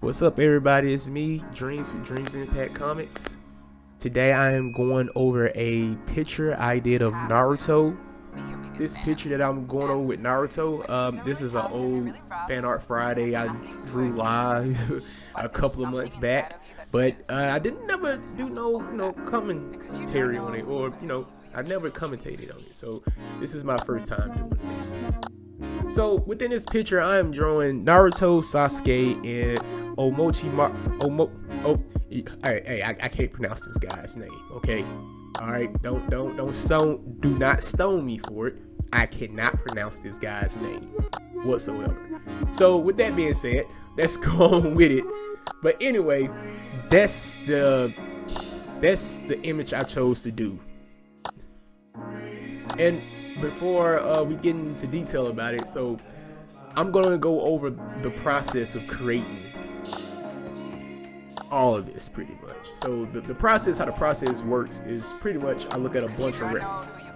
What's up, everybody? It's me, Dreams with Dreams Impact Comics. Today I am going over a picture I did of Naruto. This picture that I'm going over with Naruto, this is an old Fan Art Friday I drew live a couple of months back, but I didn't never do no commentary on it, or I never commentated on it. So this is my first time doing this. So within this picture, I am drawing Naruto, Sasuke, and I can't pronounce this guy's name. Okay, all right, do not stone me for it. I cannot pronounce this guy's name whatsoever. So with that being said, let's go on with it. But anyway, that's the image I chose to do. And before we get into detail about it, so I'm gonna go over the process of creating all of this pretty much. So how the process works is pretty much I look at a bunch of references.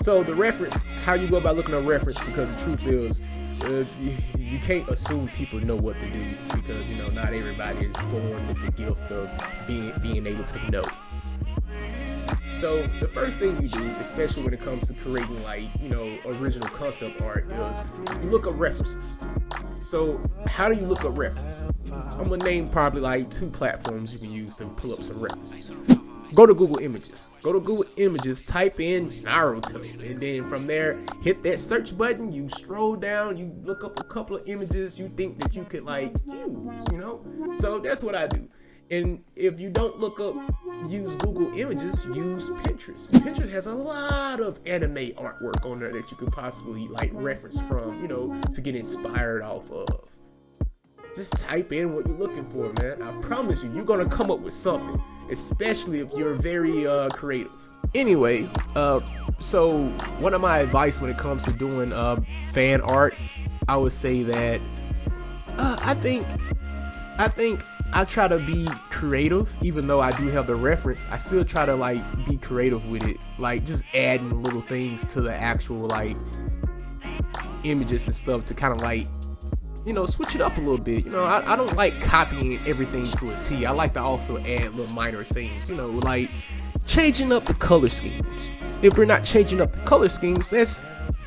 So the reference, how you go about looking at a reference, because the truth is you can't assume people know what to do, because not everybody is born with the gift of being able to know. So the first thing you do, especially when it comes to creating original concept art, is you look up references. So how do you look up reference? I'm gonna name probably 2 platforms you can use to pull up some references. Go to Google Images. Type in Naruto, and then from there hit that search button. You scroll down, you look up a couple of images you think that you could use. So that's what I do. And if you don't use Google Images, use Pinterest. Pinterest has a lot of anime artwork on there that you could possibly reference from, to get inspired off of. Just type in what you're looking for, man. I promise you're gonna come up with something, especially if you're very creative. Anyway, so one of my advice when it comes to doing fan art, I would say that I think I try to be creative. Even though I do have the reference, I still try to be creative with it, just adding little things to the actual images and stuff to kind of switch it up a little bit. I don't like copying everything to a T. I like to also add little minor things, like changing up the color schemes. If we're not changing up the color schemes, let's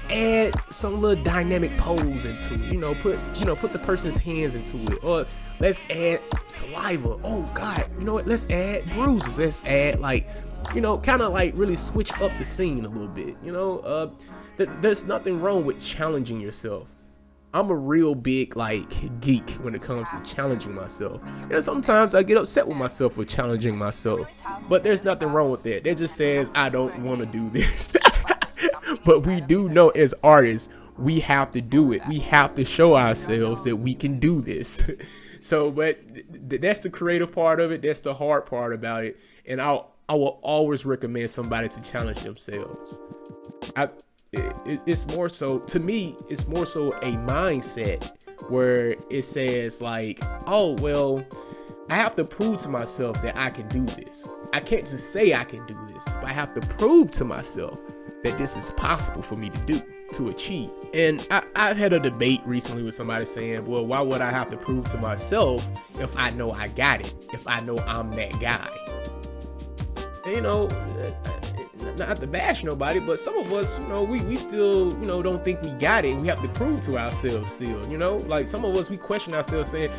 add some little dynamic pose into it. Put the person's hands into it, or let's add saliva. Oh God, let's add bruises. Let's add kind of really switch up the scene a little bit. There's nothing wrong with challenging yourself. I'm a real big geek when it comes to challenging myself. And sometimes I get upset with myself for challenging myself, but there's nothing wrong with that. That just says I don't want to do this. But we do know as artists, we have to do it. We have to show ourselves that we can do this. So, but that's the creative part of it. That's the hard part about it. And I will always recommend somebody to challenge themselves. It's more so, to me, it's more so a mindset where it says oh, well, I have to prove to myself that I can do this. I can't just say I can do this, but I have to prove to myself that this is possible for me to achieve. And I've had a debate recently with somebody saying, well, why would I have to prove to myself if I know I got it, if I know I'm that guy? And, not to bash nobody, but some of us, we still, don't think we got it. We have to prove to ourselves still, some of us, we question ourselves saying,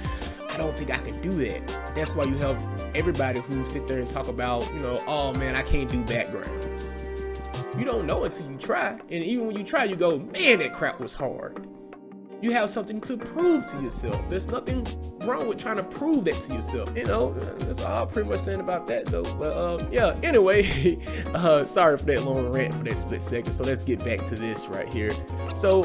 I don't think I can do that. That's why you have everybody who sit there and talk about, oh man, I can't do backgrounds. You don't know until you try. And even when you try, you go, man, that crap was hard. You have something to prove to yourself. There's nothing wrong with trying to prove that to yourself. That's all I'm pretty much saying about that though. But yeah, anyway, sorry for that long rant for that split second. So let's get back to this right here. So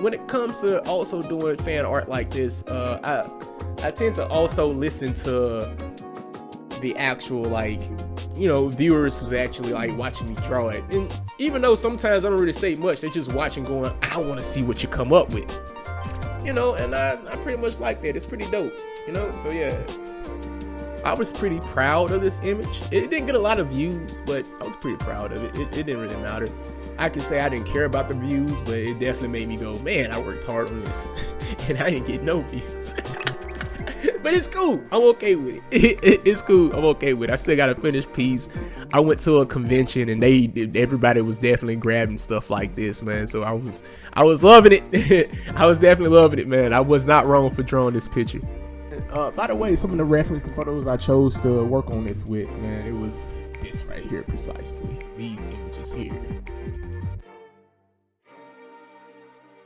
when it comes to also doing fan art like this, I tend to also listen to the actual viewers who's actually watching me draw it. And even though sometimes I don't really say much, they're just watching going, I want to see what you come up with, and I pretty much like that. It's pretty dope, so yeah, I was pretty proud of this image. It didn't get a lot of views, but I was pretty proud of it. It didn't really matter. I can say I didn't care about the views, but it definitely made me go, man, I worked hard on this. and I didn't get no views. But it's cool. I'm okay with it. It's cool. I'm okay with it. I still got a finished piece. I went to a convention and everybody was definitely grabbing stuff like this, man. So I was loving it. I was definitely loving it, man. I was not wrong for drawing this picture. By the way, some of the reference photos I chose to work on this with, man, it was this right here precisely. These images here.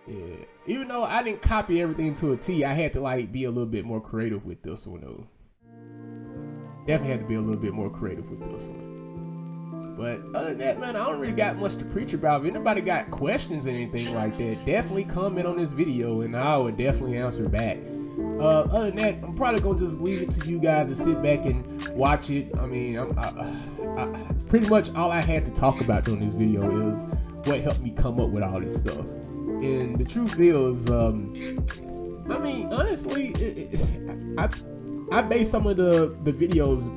Yeah. Even though I didn't copy everything to a T, I had to like be a little bit more creative with this one though. Definitely had to be a little bit more creative with this one. But other than that, man, I don't really got much to preach about. If anybody got questions or anything like that, definitely comment on this video and I would definitely answer back. Other than that, I'm probably gonna just leave it to you guys to sit back and watch it. I mean, I pretty much all I had to talk about during this video is what helped me come up with all this stuff. And the truth is, I mean, honestly, I base some of the videos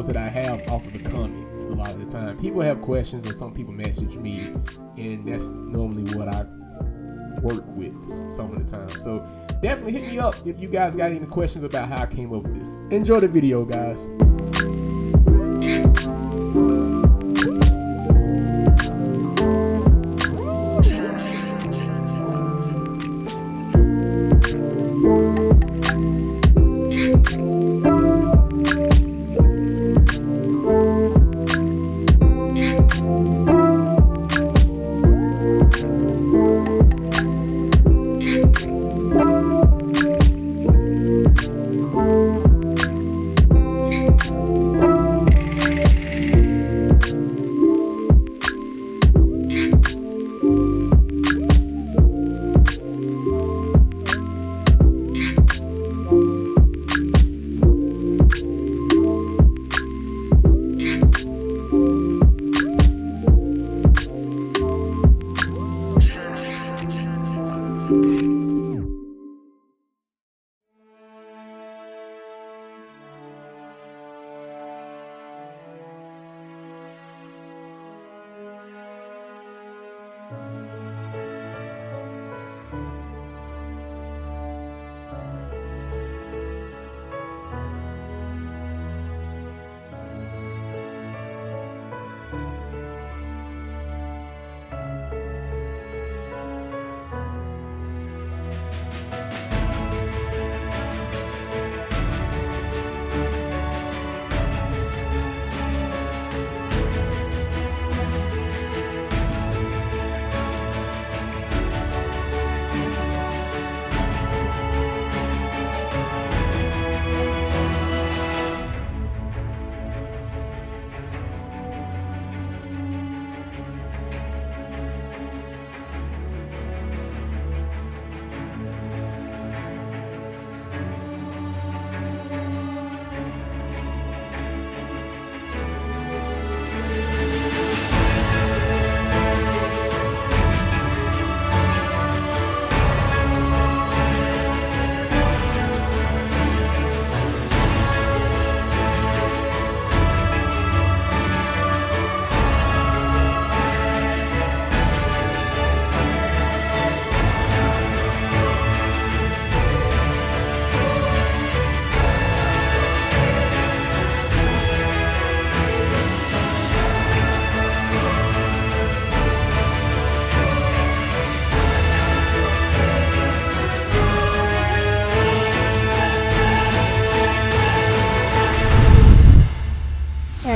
that I have off of the comments a lot of the time. People have questions or some people message me, and that's normally what I work with some of the time. So definitely hit me up if you guys got any questions about how I came up with this. Enjoy the video, guys.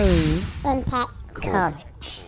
Dreams Impact Comics.